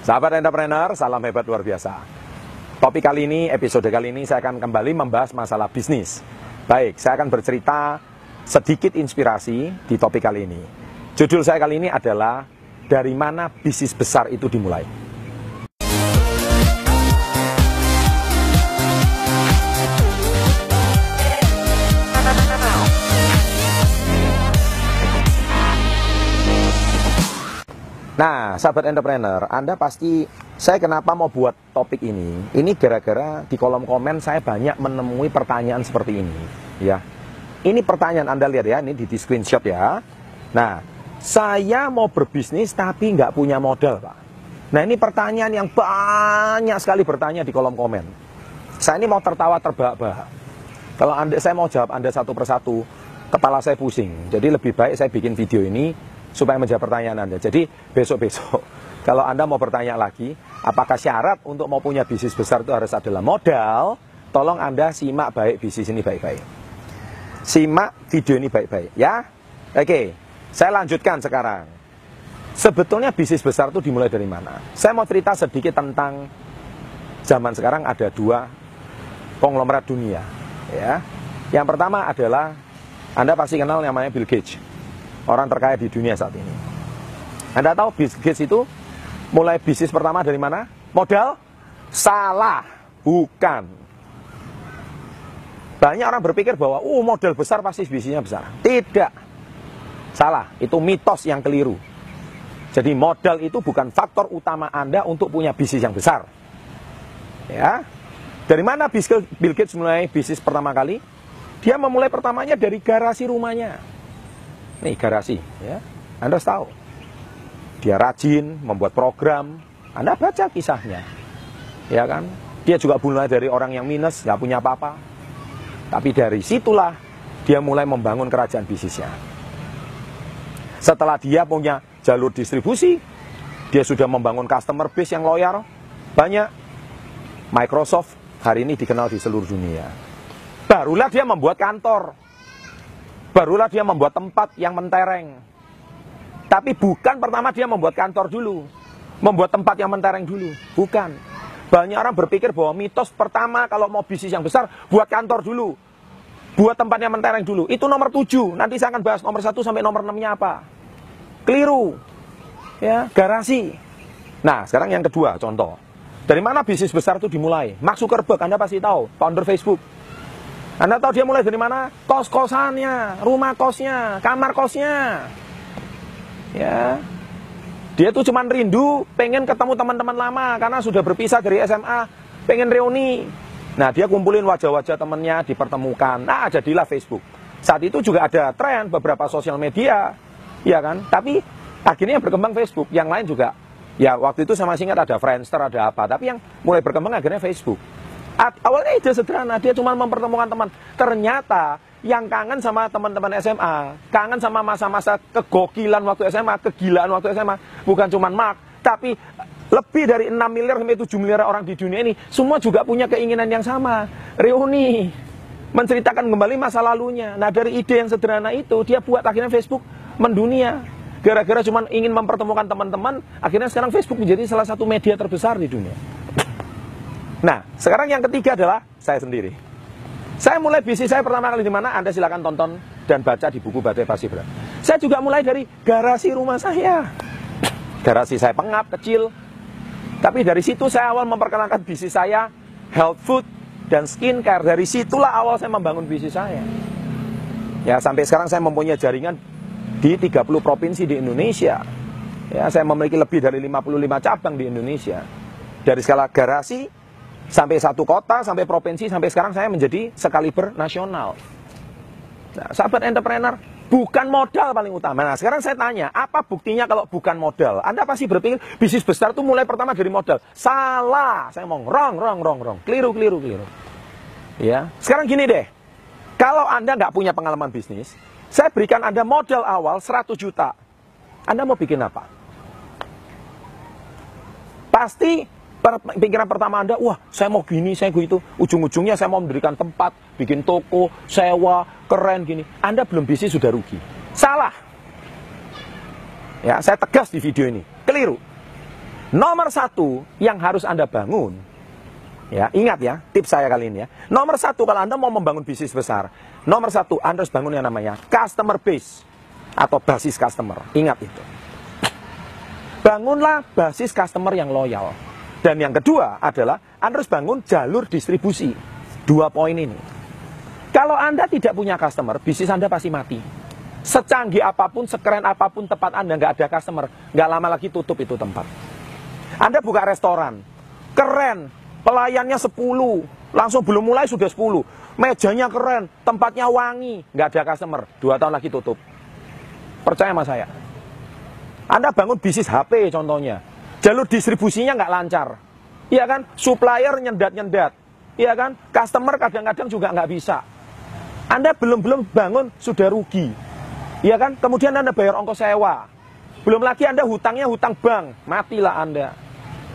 Sahabat entrepreneur, salam hebat luar biasa. Topik kali ini, episode kali ini saya akan kembali membahas masalah bisnis. Baik, saya akan bercerita sedikit inspirasi di topik kali ini. Judul saya kali ini adalah dari mana bisnis besar itu dimulai. Nah, sahabat entrepreneur, Anda pasti, saya kenapa mau buat topik ini? Ini gara-gara di kolom komen saya banyak menemui pertanyaan seperti ini, ya. Ini pertanyaan Anda lihat ya, ini di screenshot ya. Nah, saya mau berbisnis tapi nggak punya modal, Pak. Nah, ini pertanyaan yang banyak sekali bertanya di kolom komen. Saya ini mau tertawa terbahak-bahak. Kalau saya mau jawab Anda satu persatu, kepala saya pusing. Jadi lebih baik saya bikin video ini supaya menjawab pertanyaan Anda. Jadi besok-besok kalau Anda mau bertanya lagi, apakah syarat untuk mau punya bisnis besar itu harus adalah modal? Tolong Anda simak baik bisnis ini baik-baik. Simak video ini baik-baik ya. Oke, saya lanjutkan sekarang. Sebetulnya bisnis besar itu dimulai dari mana? Saya mau cerita sedikit tentang zaman sekarang ada dua konglomerat dunia ya. Yang pertama adalah Anda pasti kenal namanya Bill Gates. Orang terkaya di dunia saat ini. Anda tahu Bill Gates itu mulai bisnis pertama dari mana? Modal? Salah, bukan. Banyak orang berpikir bahwa modal besar pasti bisnisnya besar. Tidak. Salah, itu mitos yang keliru. Jadi modal itu bukan faktor utama Anda untuk punya bisnis yang besar. Ya. Dari mana Bill Gates mulai bisnis pertama kali? Dia memulai pertamanya dari garasi rumahnya. Nih garasi, ya. Anda harus tahu. Dia rajin membuat program. Anda baca kisahnya, ya kan? Dia juga mulai dari orang yang minus, nggak punya apa-apa. Tapi dari situlah dia mulai membangun kerajaan bisnisnya. Setelah dia punya jalur distribusi, dia sudah membangun customer base yang loyal, banyak. Microsoft hari ini dikenal di seluruh dunia. Barulah dia membuat kantor. Barulah dia membuat tempat yang mentereng. Tapi bukan pertama dia membuat kantor dulu, membuat tempat yang mentereng dulu. Bukan. Banyak orang berpikir bahwa mitos pertama kalau mau bisnis yang besar, buat kantor dulu, buat tempat yang mentereng dulu. Itu nomor 7. Nanti saya akan bahas nomor 1 sampai nomor 6-nya apa. Keliru. Ya, garasi. Nah, sekarang yang kedua, contoh. Dari mana bisnis besar itu dimulai? Mark Zuckerberg, Anda pasti tahu, founder Facebook. Anda tahu dia mulai dari mana? Kos-kosannya, rumah kosnya, kamar kosnya. Ya. Dia tuh cuman rindu pengen ketemu teman-teman lama karena sudah berpisah dari SMA, pengen reuni. Nah, dia kumpulin wajah-wajah temannya, dipertemukan. Nah, jadilah Facebook. Saat itu juga ada tren beberapa sosial media, ya kan? Tapi akhirnya yang berkembang Facebook, yang lain juga. Ya, waktu itu saya masih ingat ada Friendster, ada apa. Tapi yang mulai berkembang akhirnya Facebook. Awalnya ide sederhana, dia cuma mempertemukan teman. Ternyata yang kangen sama teman-teman SMA, kangen sama masa-masa kegokilan waktu SMA, kegilaan waktu SMA, bukan cuma Mark, tapi lebih dari 6 miliar sampai 7 miliar orang di dunia ini, semua juga punya keinginan yang sama, reuni, menceritakan kembali masa lalunya. Nah, dari ide yang sederhana itu, dia buat akhirnya Facebook mendunia. Gara-gara cuma ingin mempertemukan teman-teman, akhirnya sekarang Facebook menjadi salah satu media terbesar di dunia. Nah, sekarang yang ketiga adalah saya sendiri. Saya mulai bisnis saya pertama kali di mana? Anda silakan tonton dan baca di buku Badai Pasti Berat. Saya juga mulai dari garasi rumah saya. Garasi saya pengap, kecil. Tapi dari situ saya awal memperkenalkan bisnis saya, health food dan skincare. Dari situlah awal saya membangun bisnis saya. Ya, sampai sekarang saya mempunyai jaringan di 30 provinsi di Indonesia. Ya, saya memiliki lebih dari 55 cabang di Indonesia. Dari skala garasi sampai satu kota, sampai provinsi, sampai sekarang saya menjadi sekaliber nasional. Nah, sahabat entrepreneur, bukan modal paling utama. Nah, sekarang saya tanya, apa buktinya kalau bukan modal? Anda pasti berpikir bisnis besar itu mulai pertama dari modal. Salah. Saya ngomong wrong. Keliru. Ya. Sekarang gini deh. Kalau Anda nggak punya pengalaman bisnis, saya berikan Anda modal awal 100 juta. Anda mau bikin apa? Pasti pikiran pertama Anda, wah saya mau gini, saya gitu. Ujung-ujungnya saya mau mendirikan tempat, bikin toko, sewa, keren gini. Anda belum bisnis sudah rugi. Salah. Ya, saya tegas di video ini. Keliru. Nomor satu yang harus Anda bangun, ya, ingat ya, tips saya kali ini ya. Nomor satu kalau Anda mau membangun bisnis besar, nomor satu Anda harus bangun yang namanya customer base atau basis customer. Ingat itu. Bangunlah basis customer yang loyal. Dan yang kedua adalah Anda harus bangun jalur distribusi. 2 poin ini. Kalau Anda tidak punya customer, bisnis Anda pasti mati. Secanggih apapun, sekeren apapun tempat Anda, nggak ada customer, nggak lama lagi tutup itu tempat. Anda buka restoran, keren, pelayannya 10, langsung belum mulai sudah 10. Mejanya keren, tempatnya wangi, nggak ada customer, 2 tahun lagi tutup. Percaya sama saya. Anda bangun bisnis HP contohnya, jalur distribusinya nggak lancar. Iya kan? Supplier nyendat-nyendat. Iya kan? Customer kadang-kadang juga nggak bisa. Anda belum bangun, sudah rugi. Iya kan? Kemudian Anda bayar ongkos sewa. Belum lagi Anda hutangnya hutang bank, matilah Anda.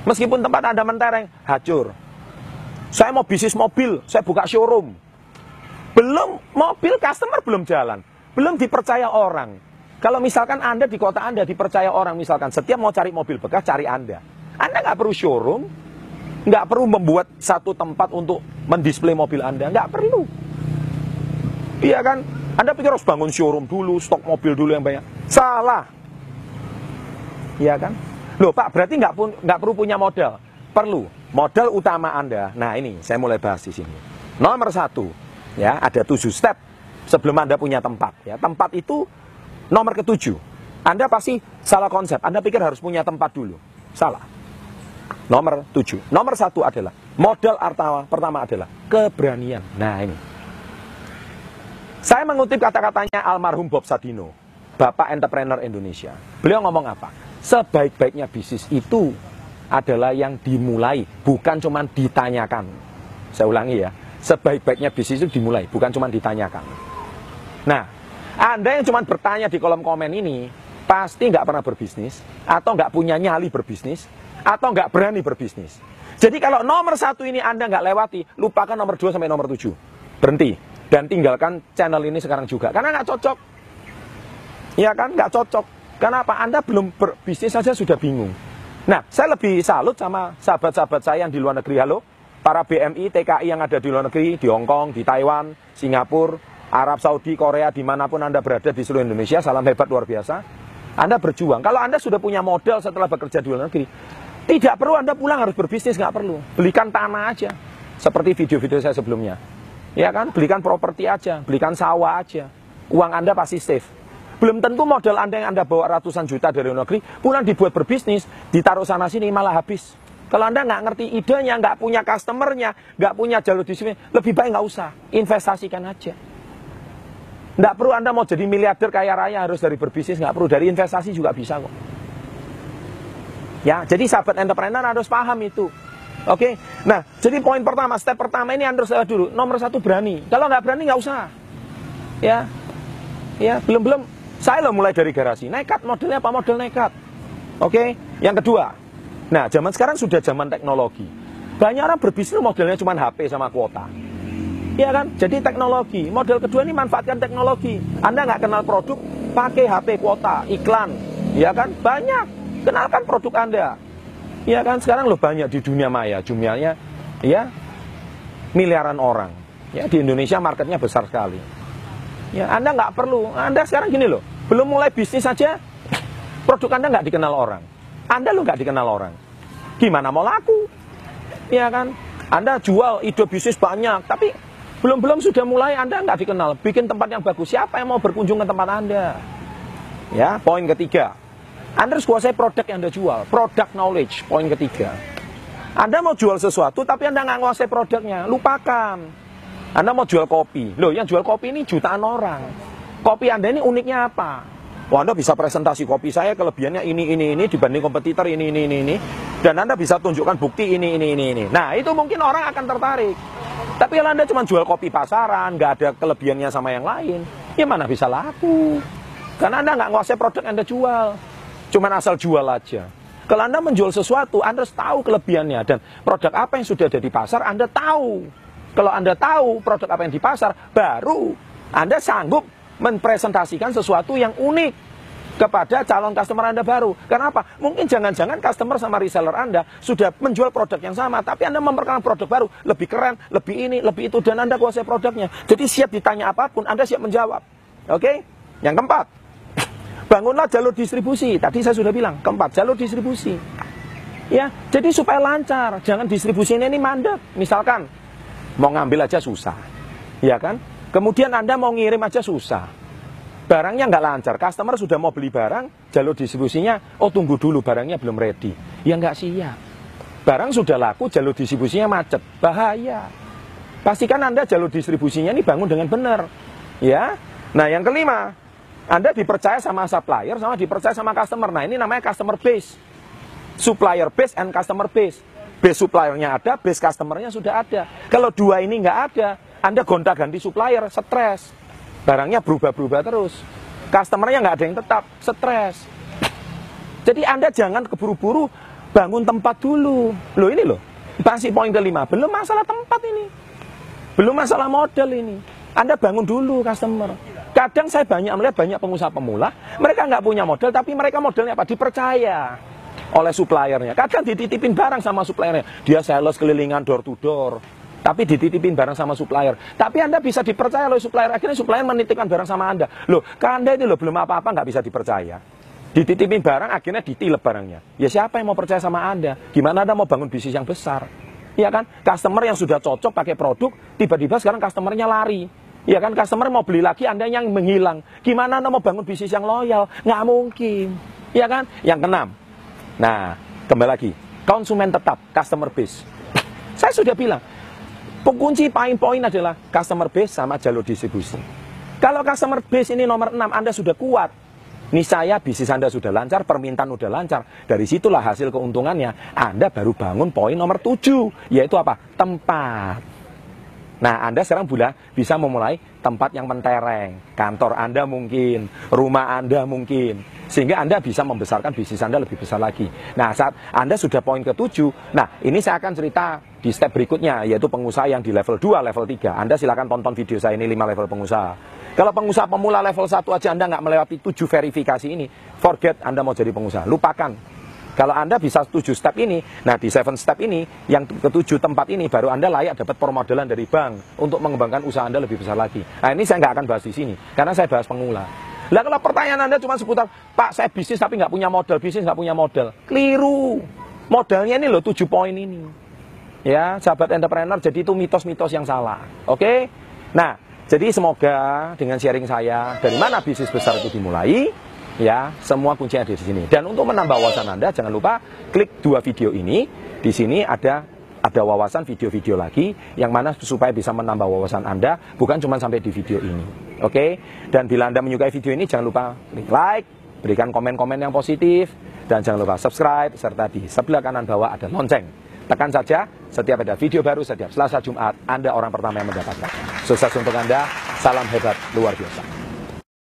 Meskipun tempat Anda mentereng, hancur. Saya mau bisnis mobil, saya buka showroom. Belum mobil, customer belum jalan. Belum dipercaya orang. Kalau misalkan Anda di kota Anda dipercaya orang, misalkan setiap mau cari mobil bekas, cari Anda. Anda nggak perlu showroom, nggak perlu membuat satu tempat untuk mendisplay mobil Anda. Nggak perlu. Iya kan? Anda pikir harus bangun showroom dulu, stok mobil dulu yang banyak. Salah. Iya kan? Loh Pak, berarti nggak perlu punya modal. Perlu. Modal utama Anda. Nah ini, saya mulai bahas di sini. Nomor 1, ya, ada 7 step sebelum Anda punya tempat. Ya, tempat itu nomor ke-7. Anda pasti salah konsep. Anda pikir harus punya tempat dulu. Salah. Nomor 7. Nomor 1 adalah, modal pertama adalah keberanian. Nah ini. Saya mengutip kata-katanya almarhum Bob Sadino, Bapak Entrepreneur Indonesia. Beliau ngomong apa? Sebaik-baiknya bisnis itu adalah yang dimulai, bukan cuma ditanyakan. Saya ulangi ya, sebaik-baiknya bisnis itu dimulai, bukan cuma ditanyakan. Nah, Anda yang cuma bertanya di kolom komen ini, pasti nggak pernah berbisnis, atau nggak punya nyali berbisnis, atau nggak berani berbisnis. Jadi kalau nomor 1 ini Anda nggak lewati, lupakan nomor 2 sampai nomor 7. Berhenti, dan tinggalkan channel ini sekarang juga, karena nggak cocok. Iya kan, nggak cocok. Kenapa? Anda belum berbisnis saja sudah bingung. Nah, saya lebih salut sama sahabat-sahabat saya yang di luar negeri. Halo, para BMI, TKI yang ada di luar negeri, di Hong Kong, di Taiwan, Singapura, Arab Saudi, Korea, dimanapun Anda berada di seluruh Indonesia. Salam hebat luar biasa. Anda berjuang. Kalau Anda sudah punya modal setelah bekerja di luar negeri, tidak perlu Anda pulang harus berbisnis, nggak perlu. Belikan tanah aja, seperti video-video saya sebelumnya. Ya kan, belikan properti aja, belikan sawah aja. Uang Anda pasti safe. Belum tentu modal Anda yang Anda bawa ratusan juta dari luar negeri, pulang dibuat berbisnis, ditaruh sana-sini malah habis. Kalau Anda nggak ngerti idenya, nggak punya customernya, nggak punya jalur distribusi, lebih baik nggak usah, investasikan aja. Nggak perlu Anda mau jadi miliarder kaya raya harus dari berbisnis, nggak perlu, dari investasi juga bisa kok. Ya, jadi sahabat entrepreneur harus paham itu. Oke, nah jadi poin pertama, step pertama ini Anda harus lewat dulu. Nomor 1 berani. Kalau nggak berani nggak usah. Ya, belum. Saya loh mulai dari garasi, nekat, modelnya apa? Model nekat. Oke, yang kedua, nah zaman sekarang sudah zaman teknologi. Banyak orang berbisnis modelnya cuma HP sama kuota. Iya kan? Jadi teknologi. Model kedua ini manfaatkan teknologi. Anda nggak kenal produk, pakai HP kuota, iklan. Iya kan? Banyak. Kenalkan produk Anda. Iya kan? Sekarang loh banyak di dunia maya. Jumlahnya, ya, miliaran orang. Ya, di Indonesia marketnya besar sekali. Ya, Anda nggak perlu. Anda sekarang gini loh, belum mulai bisnis saja, produk Anda nggak dikenal orang. Anda lo nggak dikenal orang. Gimana mau laku? Ya kan? Anda jual ide bisnis banyak, tapi belum sudah mulai Anda nggak dikenal. Bikin tempat yang bagus. Siapa yang mau berkunjung ke tempat Anda? Ya, poin ketiga. Anda harus kuasai produk yang Anda jual. Product knowledge, poin ketiga. Anda mau jual sesuatu, tapi Anda nggak kuasai produknya. Lupakan. Anda mau jual kopi. Loh, yang jual kopi ini jutaan orang. Kopi Anda ini uniknya apa? Oh, Anda bisa presentasi kopi saya, kelebihannya ini dibanding kompetitor ini. Dan Anda bisa tunjukkan bukti ini. Nah, itu mungkin orang akan tertarik. Tapi kalau Anda cuma jual kopi pasaran, nggak ada kelebihannya sama yang lain, ya mana bisa laku? Karena Anda nggak nguasai produk yang Anda jual. Cuman asal jual aja. Kalau Anda menjual sesuatu, Anda harus tahu kelebihannya. Dan produk apa yang sudah ada di pasar, Anda tahu. Kalau Anda tahu produk apa yang di pasar, baru Anda sanggup mempresentasikan sesuatu yang unik. kepada calon customer Anda baru. Kenapa? Mungkin jangan-jangan customer sama reseller Anda sudah menjual produk yang sama, tapi Anda memperkenalkan produk baru, lebih keren, lebih ini, lebih itu, dan Anda kuasai produknya. Jadi siap ditanya apapun, Anda siap menjawab. Oke? Yang keempat, bangunlah jalur distribusi. Tadi saya sudah bilang, keempat, jalur distribusi. Ya, jadi supaya lancar, jangan distribusi ini mandek. Misalkan, mau ngambil aja susah. Ya kan? Kemudian Anda mau ngirim aja susah. Barangnya nggak lancar, customer sudah mau beli barang, jalur distribusinya, oh tunggu dulu, barangnya belum ready. Ya nggak siap. Barang sudah laku, jalur distribusinya macet, bahaya. Pastikan Anda jalur distribusinya ini bangun dengan benar. Ya. Nah yang kelima, Anda dipercaya sama supplier, sama dipercaya sama customer. Nah ini namanya customer base. Supplier base and customer base. Base suppliernya ada, base customernya sudah ada. Kalau dua ini nggak ada, Anda gonta-ganti supplier, stres. Barangnya berubah-berubah terus. Customernya nggak ada yang tetap, stres. Jadi Anda jangan keburu-buru bangun tempat dulu. Loh ini loh, masih poin kelima. Belum masalah tempat ini. Belum masalah model ini. Anda bangun dulu customer. Kadang saya melihat banyak pengusaha pemula, mereka nggak punya model, tapi mereka modelnya apa? Dipercaya oleh suppliernya. Kadang dititipin barang sama suppliernya. Dia sales kelilingan door to door. Tapi dititipin barang sama supplier. Tapi Anda bisa dipercaya oleh supplier. Akhirnya supplier menitipkan barang sama Anda. Loh, Anda ini loh belum apa-apa nggak bisa dipercaya. Dititipin barang, akhirnya ditilep barangnya. Ya siapa yang mau percaya sama Anda? Gimana Anda mau bangun bisnis yang besar? Ya kan? Customer yang sudah cocok pakai produk, tiba-tiba sekarang customernya lari. Ya kan? Customer mau beli lagi, Anda yang menghilang. Gimana Anda mau bangun bisnis yang loyal? Nggak mungkin. Ya kan? Yang keenam. Nah, kembali lagi. Konsumen tetap, customer base. Saya sudah bilang, kunci poin adalah customer base sama jalur distribusi. Kalau customer base ini nomor 6, Anda sudah kuat. Niscaya bisnis Anda sudah lancar, permintaan sudah lancar. Dari situlah hasil keuntungannya. Anda baru bangun poin nomor 7, yaitu apa? Tempat. Nah, Anda sekarang bisa memulai tempat yang mentereng. Kantor Anda mungkin, rumah Anda mungkin. Sehingga Anda bisa membesarkan bisnis Anda lebih besar lagi. Nah, saat Anda sudah poin ke-7, nah ini saya akan cerita di step berikutnya, yaitu pengusaha yang di level 2, level 3. Anda silakan tonton video saya ini 5 level pengusaha. Kalau pengusaha pemula level 1 aja Anda nggak melewati 7 verifikasi ini, forget Anda mau jadi pengusaha, lupakan. Kalau Anda bisa 7 step ini, nah di 7 step ini, yang ke-7 tempat ini, baru Anda layak dapat permodalan dari bank untuk mengembangkan usaha Anda lebih besar lagi. Nah ini saya nggak akan bahas di sini, karena saya bahas pemula. Lah kalau pertanyaan Anda cuma seputar, Pak saya bisnis tapi nggak punya modal, bisnis nggak punya modal. Keliru. Modalnya ini loh 7 poin ini. Ya, sahabat entrepreneur, jadi itu mitos-mitos yang salah. Oke? Nah, jadi semoga dengan sharing saya, dari mana bisnis besar itu dimulai, ya, semua kuncinya ada di sini. Dan untuk menambah wawasan Anda, jangan lupa klik 2 video ini. Di sini ada wawasan video-video lagi, yang mana supaya bisa menambah wawasan Anda, bukan cuma sampai di video ini. Oke? Dan bila Anda menyukai video ini, jangan lupa klik like, berikan komen-komen yang positif, dan jangan lupa subscribe, serta di sebelah kanan bawah ada lonceng. Tekan saja, setiap ada video baru, setiap Selasa Jumat, Anda orang pertama yang mendapatkan. Sukses untuk Anda, salam hebat luar biasa.